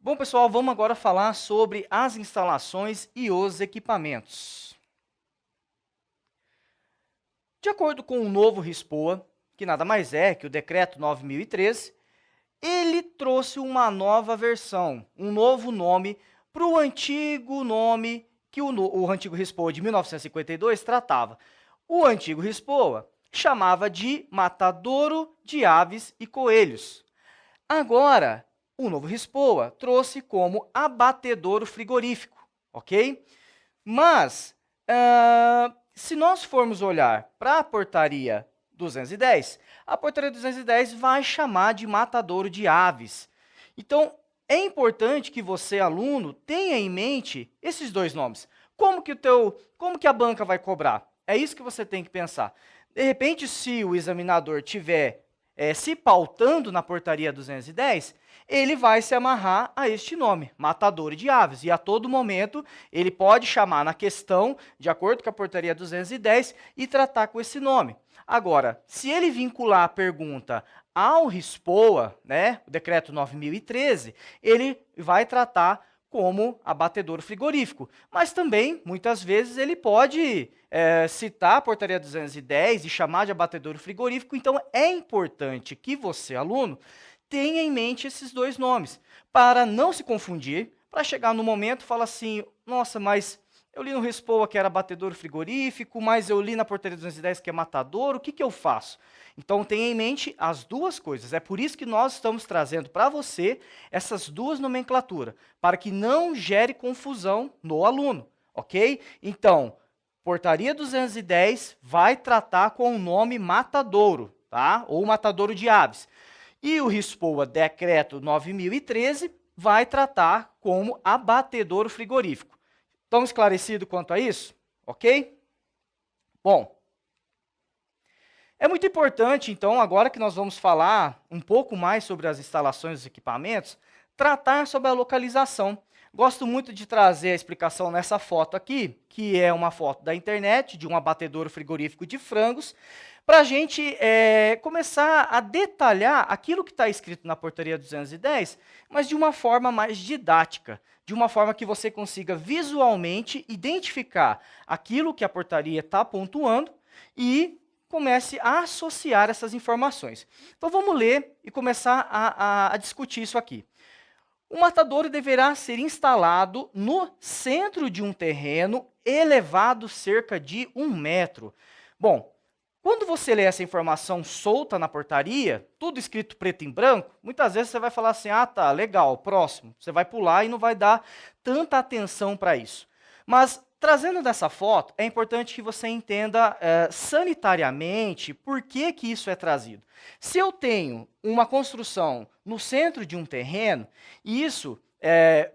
Bom, pessoal, vamos agora falar sobre as instalações e os equipamentos. De acordo com o novo RISPOA, que nada mais é que o Decreto 9.013, ele trouxe uma nova versão, um novo nome para o antigo nome que o antigo RISPOA de 1952 tratava. O antigo RISPOA chamava de matadouro de aves e coelhos. Agora, o novo RISPOA trouxe como abatedouro frigorífico, ok? Mas, se nós formos olhar para a portaria 210, a portaria 210 vai chamar de matadouro de aves. Então, é importante que você, aluno, tenha em mente esses dois nomes. Como que a banca vai cobrar? É isso que você tem que pensar. De repente, se o examinador tiver se pautando na portaria 210, ele vai se amarrar a este nome, matadouro de aves. E a todo momento, ele pode chamar na questão, de acordo com a portaria 210, e tratar com esse nome. Agora, se ele vincular a pergunta ao RISPOA, né, o decreto 9.013, ele vai tratar como abatedouro frigorífico. Mas também, muitas vezes, ele pode citar a portaria 210 e chamar de abatedouro frigorífico. Então, é importante que você, aluno, tenha em mente esses dois nomes, para não se confundir, para chegar no momento e falar assim, nossa, mas eu li no RISPOA que era abatedouro frigorífico, mas eu li na portaria 210 que é matadouro, o que eu faço? Então, tenha em mente as duas coisas. É por isso que nós estamos trazendo para você essas duas nomenclaturas, para que não gere confusão no aluno, ok? Então, portaria 210 vai tratar com o nome matadouro, tá? Ou matadouro de aves. E o RISPOA decreto 9.013 vai tratar como abatedouro frigorífico. Estamos esclarecidos quanto a isso? Ok? Bom, é muito importante, então, agora que nós vamos falar um pouco mais sobre as instalações dos equipamentos, tratar sobre a localização. Gosto muito de trazer a explicação nessa foto aqui, que é uma foto da internet, de um abatedouro frigorífico de frangos, para a gente começar a detalhar aquilo que está escrito na portaria 210, mas de uma forma mais didática, de uma forma que você consiga visualmente identificar aquilo que a portaria está pontuando e comece a associar essas informações. Então, vamos ler e começar a discutir isso aqui. O matadouro deverá ser instalado no centro de um terreno elevado cerca de 1 metro. Bom, quando você lê essa informação solta na portaria, tudo escrito preto em branco, muitas vezes você vai falar assim, ah, tá, legal, próximo. Você vai pular e não vai dar tanta atenção para isso. Mas, trazendo dessa foto, é importante que você entenda sanitariamente por que isso é trazido. Se eu tenho uma construção no centro de um terreno, isso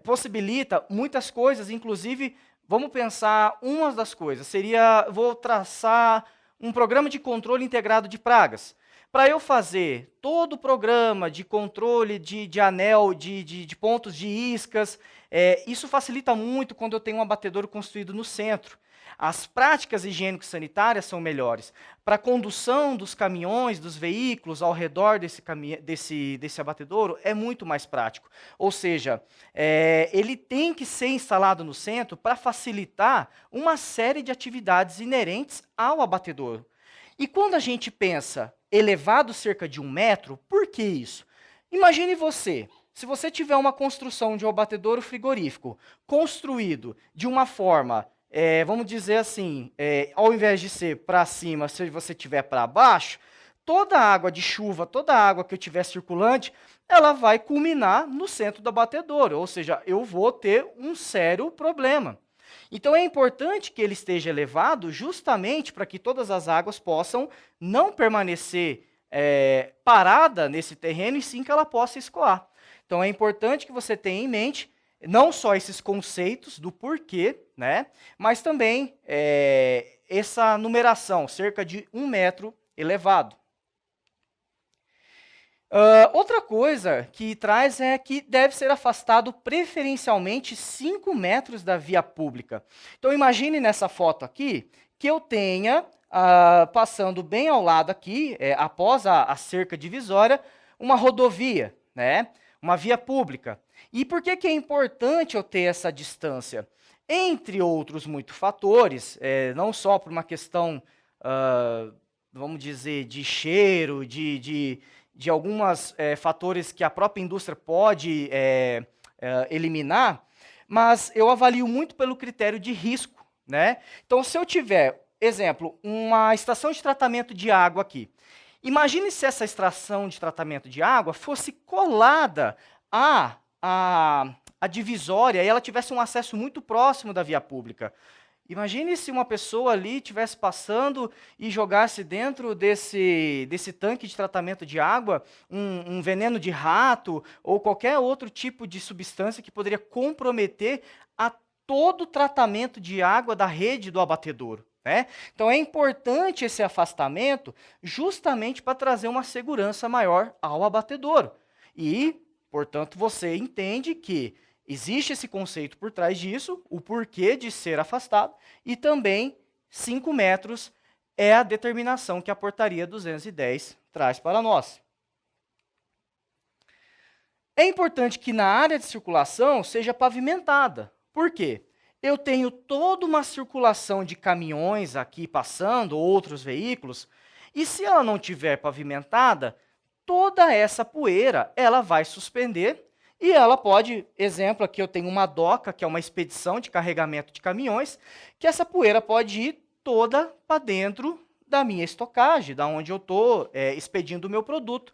possibilita muitas coisas, inclusive, vamos pensar, uma das coisas seria, vou traçar um programa de controle integrado de pragas. Para eu fazer todo o programa de controle de anel, de pontos de iscas, isso facilita muito quando eu tenho um abatedouro construído no centro. As práticas higiênico-sanitárias são melhores. Para a condução dos caminhões, dos veículos ao redor desse abatedouro, é muito mais prático. Ou seja, ele tem que ser instalado no centro para facilitar uma série de atividades inerentes ao abatedouro. E quando a gente pensa elevado cerca de 1 metro, por que isso? Imagine você, se você tiver uma construção de um abatedouro frigorífico construído de uma forma, vamos dizer assim, ao invés de ser para cima, se você tiver para baixo, toda a água de chuva, toda a água que eu tiver circulante, ela vai culminar no centro do abatedouro, ou seja, eu vou ter um sério problema. Então, é importante que ele esteja elevado justamente para que todas as águas possam não permanecer parada nesse terreno, e sim que ela possa escoar. Então, é importante que você tenha em mente não só esses conceitos do porquê, né, mas também essa numeração, cerca de 1 metro elevado. Outra coisa que traz é que deve ser afastado preferencialmente 5 metros da via pública. Então, imagine nessa foto aqui que eu tenha, passando bem ao lado aqui, após a cerca divisória, uma rodovia, né? Uma via pública. E por que que é importante eu ter essa distância? Entre outros muitos fatores, não só por uma questão, vamos dizer, de cheiro, de alguns fatores que a própria indústria pode eliminar, mas eu avalio muito pelo critério de risco, né? Então, se eu tiver, exemplo, uma estação de tratamento de água aqui, imagine se essa estação de tratamento de água fosse colada à divisória e ela tivesse um acesso muito próximo da via pública. Imagine se uma pessoa ali estivesse passando e jogasse dentro desse tanque de tratamento de água um veneno de rato ou qualquer outro tipo de substância que poderia comprometer a todo o tratamento de água da rede do abatedouro, né? Então é importante esse afastamento justamente para trazer uma segurança maior ao abatedouro. E, portanto, você entende que existe esse conceito por trás disso, o porquê de ser afastado, e também 5 metros é a determinação que a portaria 210 traz para nós. É importante que na área de circulação seja pavimentada. Por quê? Eu tenho toda uma circulação de caminhões aqui passando, outros veículos, e se ela não tiver pavimentada, toda essa poeira ela vai suspender e ela pode, exemplo, aqui eu tenho uma doca, que é uma expedição de carregamento de caminhões, que essa poeira pode ir toda para dentro da minha estocagem, da onde eu estou expedindo o meu produto.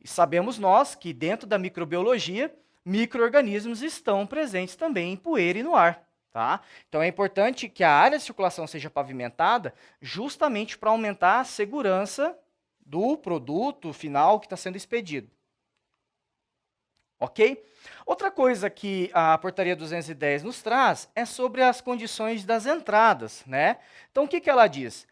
E sabemos nós que dentro da microbiologia, micro-organismos estão presentes também em poeira e no ar. Tá? Então é importante que a área de circulação seja pavimentada justamente para aumentar a segurança do produto final que está sendo expedido. Ok? Outra coisa que a portaria 210 nos traz é sobre as condições das entradas, né? Então, o que que ela diz?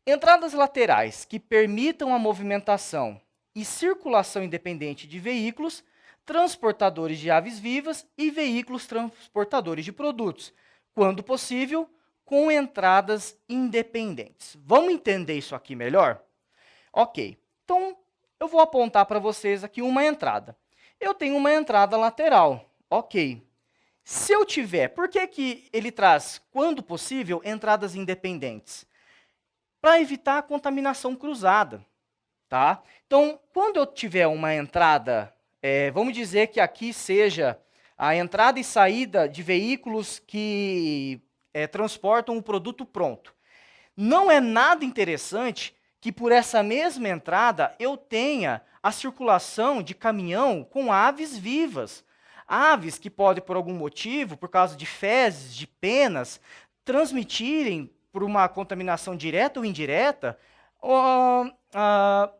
Entradas laterais que permitam a movimentação e circulação independente de veículos, transportadores de aves vivas e veículos transportadores de produtos, quando possível, com entradas independentes. Vamos entender isso aqui melhor? Ok. Então, eu vou apontar para vocês aqui uma entrada. Eu tenho uma entrada lateral, ok. Se eu tiver, por que que ele traz, quando possível, entradas independentes? Para evitar a contaminação cruzada, tá? Então, quando eu tiver uma entrada, vamos dizer que aqui seja a entrada e saída de veículos que transportam o produto pronto. Não é nada interessante que por essa mesma entrada eu tenha a circulação de caminhão com aves vivas. Aves que podem, por algum motivo, por causa de fezes, de penas, transmitirem por uma contaminação direta ou indireta,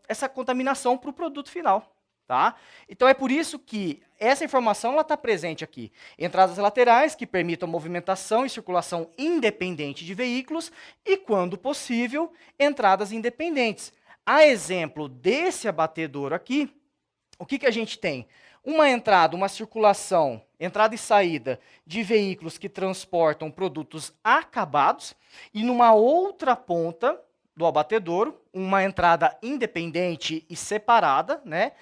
essa contaminação para o produto final. Tá? Então é por isso que essa informação está presente aqui. Entradas laterais que permitam movimentação e circulação independente de veículos e, quando possível, entradas independentes. A exemplo desse abatedouro aqui, o que que a gente tem? Uma entrada, uma circulação, entrada e saída de veículos que transportam produtos acabados e numa outra ponta do abatedouro, uma entrada independente e separada, né?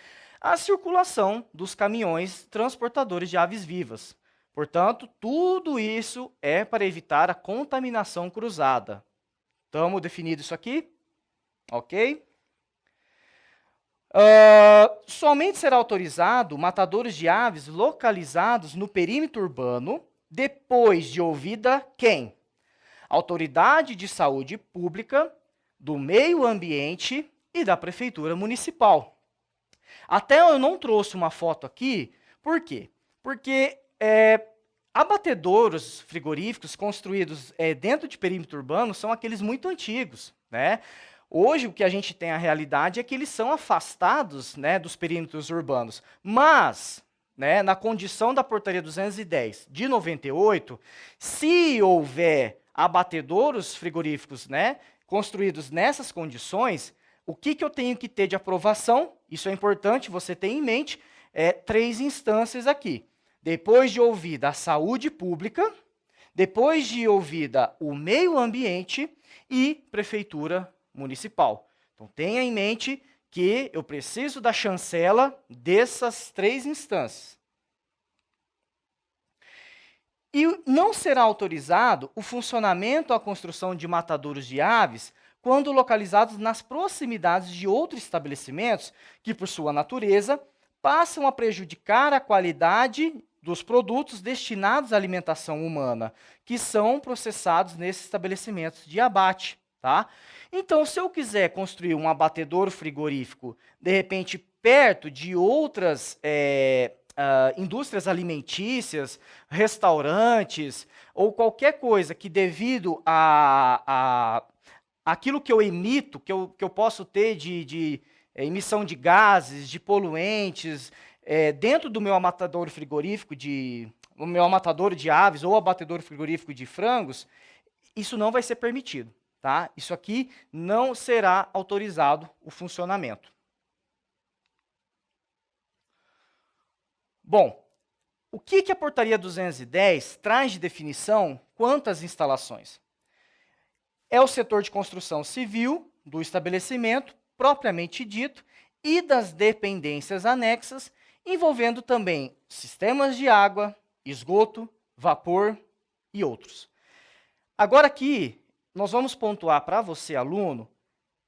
A circulação dos caminhões transportadores de aves vivas. Portanto, tudo isso é para evitar a contaminação cruzada. Estamos definido isso aqui? Ok? Somente será autorizado matadores de aves localizados no perímetro urbano, depois de ouvida quem? Autoridade de saúde pública, do meio ambiente e da prefeitura municipal. Até eu não trouxe uma foto aqui, por quê? Porque abatedouros frigoríficos construídos dentro de perímetro urbano são aqueles muito antigos, né? Hoje, o que a gente tem a realidade é que eles são afastados, né, dos perímetros urbanos. Mas, né, na condição da portaria 210 de 98, se houver abatedouros frigoríficos, né, construídos nessas condições, o que que eu tenho que ter de aprovação? Isso é importante você ter em mente, 3 instâncias aqui. Depois de ouvida a saúde pública, depois de ouvida o meio ambiente e prefeitura municipal. Então, tenha em mente que eu preciso da chancela dessas 3 instâncias. E não será autorizado o funcionamento ou a construção de matadouros de aves quando localizados nas proximidades de outros estabelecimentos que, por sua natureza, passam a prejudicar a qualidade dos produtos destinados à alimentação humana, que são processados nesses estabelecimentos de abate. Tá? Então, se eu quiser construir um abatedouro frigorífico, de repente, perto de outras indústrias alimentícias, restaurantes, ou qualquer coisa que devido a aquilo que eu emito, que eu posso ter de emissão de gases, de poluentes, dentro do meu abatedouro frigorífico, o meu abatedouro de aves ou abatedouro frigorífico de frangos, isso não vai ser permitido. Tá? Isso aqui não será autorizado o funcionamento. Bom, o que a portaria 210 traz de definição quanto às instalações? É o setor de construção civil do estabelecimento, propriamente dito, e das dependências anexas, envolvendo também sistemas de água, esgoto, vapor e outros. Agora aqui, nós vamos pontuar para você, aluno,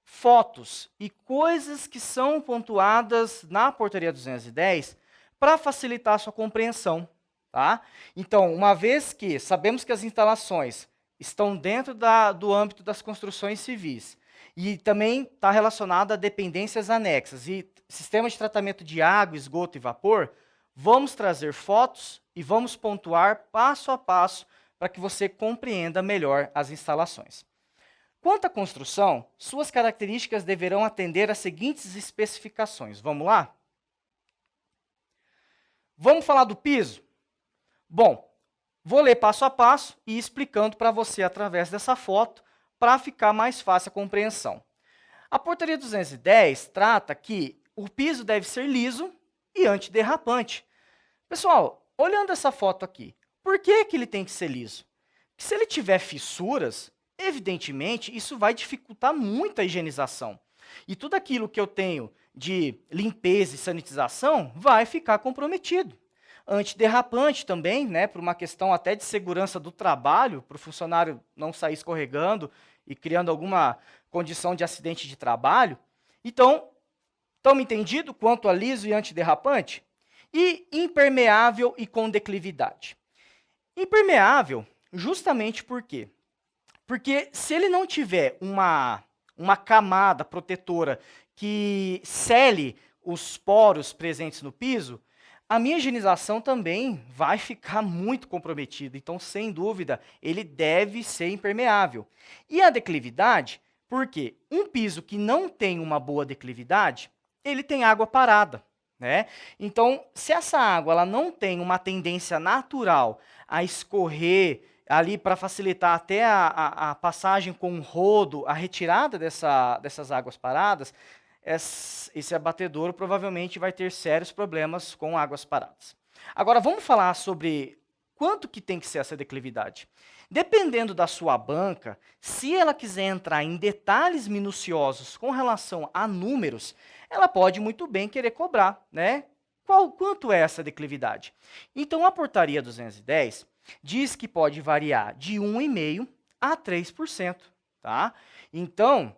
fotos e coisas que são pontuadas na portaria 210 para facilitar a sua compreensão. Tá? Então, uma vez que sabemos que as instalações estão dentro do âmbito das construções civis e também está relacionado a dependências anexas e sistemas de tratamento de água, esgoto e vapor, vamos trazer fotos e vamos pontuar passo a passo para que você compreenda melhor as instalações. Quanto à construção, suas características deverão atender às seguintes especificações. Vamos lá? Vamos falar do piso? Bom, vou ler passo a passo e explicando para você através dessa foto para ficar mais fácil a compreensão. A portaria 210 trata que o piso deve ser liso e antiderrapante. Pessoal, olhando essa foto aqui, por que ele tem que ser liso? Porque se ele tiver fissuras, evidentemente, isso vai dificultar muito a higienização. E tudo aquilo que eu tenho de limpeza e sanitização vai ficar comprometido. Antiderrapante também, né, por uma questão até de segurança do trabalho, para o funcionário não sair escorregando e criando alguma condição de acidente de trabalho. Então, estamos entendidos quanto a liso e antiderrapante? E impermeável e com declividade. Impermeável, justamente por quê? Porque se ele não tiver uma camada protetora que cele os poros presentes no piso, a minha higienização também vai ficar muito comprometida. Então, sem dúvida, ele deve ser impermeável. E a declividade, porque um piso que não tem uma boa declividade, ele tem água parada. Né? Então, se essa água ela não tem uma tendência natural a escorrer ali para facilitar até a passagem com um rodo, a retirada dessas águas paradas, esse abatedouro provavelmente vai ter sérios problemas com águas paradas. Agora, vamos falar sobre quanto que tem que ser essa declividade. Dependendo da sua banca, se ela quiser entrar em detalhes minuciosos com relação a números, ela pode muito bem querer cobrar, né? Quanto é essa declividade? Então, a portaria 210 diz que pode variar de 1,5% a 3%. Tá? Então,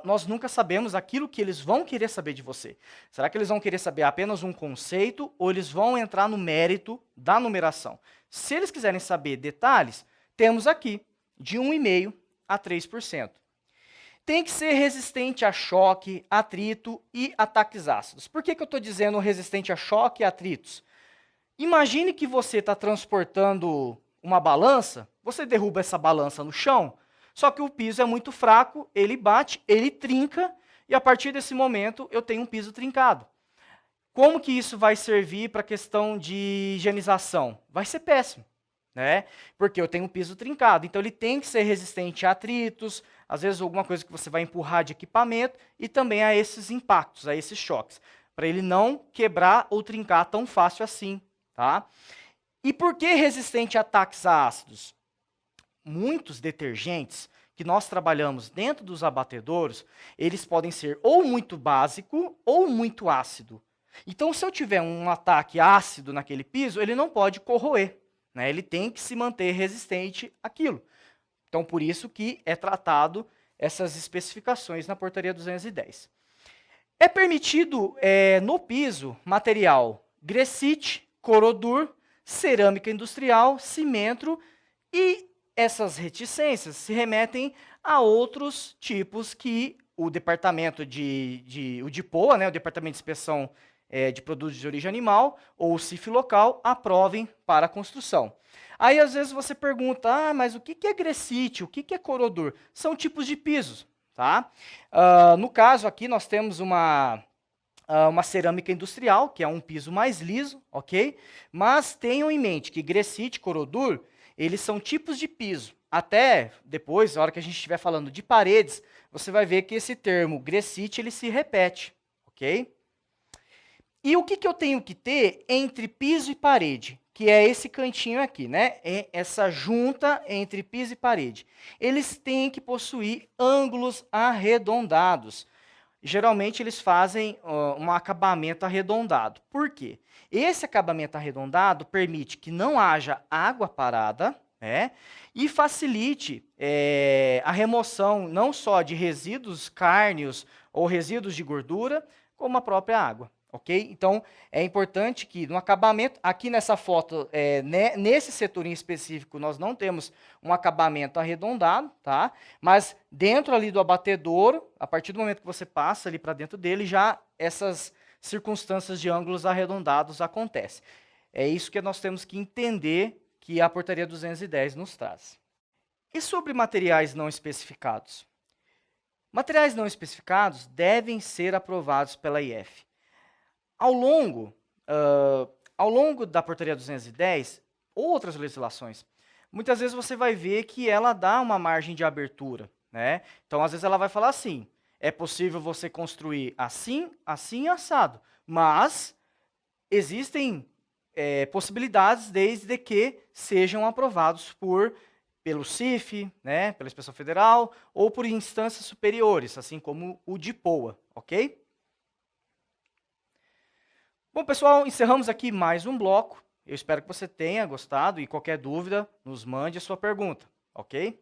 nós nunca sabemos aquilo que eles vão querer saber de você. Será que eles vão querer saber apenas um conceito ou eles vão entrar no mérito da numeração? Se eles quiserem saber detalhes, temos aqui de 1,5% a 3%. Tem que ser resistente a choque, atrito e ataques ácidos. Por que eu estou dizendo resistente a choque e atritos? Imagine que você está transportando uma balança, você derruba essa balança no chão, só que o piso é muito fraco, ele bate, ele trinca, e a partir desse momento eu tenho um piso trincado. Como que isso vai servir para a questão de higienização? Vai ser péssimo, né? Porque eu tenho um piso trincado. Então, ele tem que ser resistente a atritos, às vezes alguma coisa que você vai empurrar de equipamento, e também a esses impactos, a esses choques, para ele não quebrar ou trincar tão fácil assim. Tá? E por que resistente a ataques ácidos? Muitos detergentes que nós trabalhamos dentro dos abatedouros, eles podem ser ou muito básico ou muito ácido. Então, se eu tiver um ataque ácido naquele piso, ele não pode corroer. né? Ele tem que se manter resistente àquilo. Então, por isso que é tratado essas especificações na portaria 210. É permitido no piso material Gresite, Corodur, cerâmica industrial, cimentro, e essas reticências se remetem a outros tipos que o departamento o DIPOA, né, o Departamento de Inspeção de Produtos de Origem Animal, ou o CIF local, aprovem para a construção. Aí, às vezes, você pergunta, mas o que é Gresite, o que é Corodur? São tipos de pisos, tá? No caso aqui, nós temos uma cerâmica industrial, que é um piso mais liso, ok? Mas tenham em mente que Gresite e Corodur, eles são tipos de piso. Até depois, na hora que a gente estiver falando de paredes, você vai ver que esse termo Gresite, ele se repete, ok? E o que eu tenho que ter entre piso e parede? Que é esse cantinho aqui, né? É essa junta entre piso e parede. Eles têm que possuir ângulos arredondados. Geralmente eles fazem um acabamento arredondado. Por quê? Esse acabamento arredondado permite que não haja água parada, né? E facilite a remoção não só de resíduos cárneos ou resíduos de gordura, como a própria água. Ok? Então, é importante que no acabamento, aqui nessa foto, nesse setor em específico, nós não temos um acabamento arredondado, tá? Mas dentro ali do abatedouro, a partir do momento que você passa ali para dentro dele, já essas circunstâncias de ângulos arredondados acontecem. É isso que nós temos que entender que a portaria 210 nos traz. E sobre materiais não especificados? Materiais não especificados devem ser aprovados pela IF. Ao longo da portaria 210, outras legislações, muitas vezes você vai ver que ela dá uma margem de abertura, né? Então, às vezes ela vai falar assim, é possível você construir assim, assim e assado, mas existem possibilidades desde que sejam aprovados pelo CIF, né, pela Inspeção Federal, ou por instâncias superiores, assim como o DIPOA, ok? Bom, pessoal, encerramos aqui mais um bloco. Eu espero que você tenha gostado e qualquer dúvida, nos mande a sua pergunta, ok?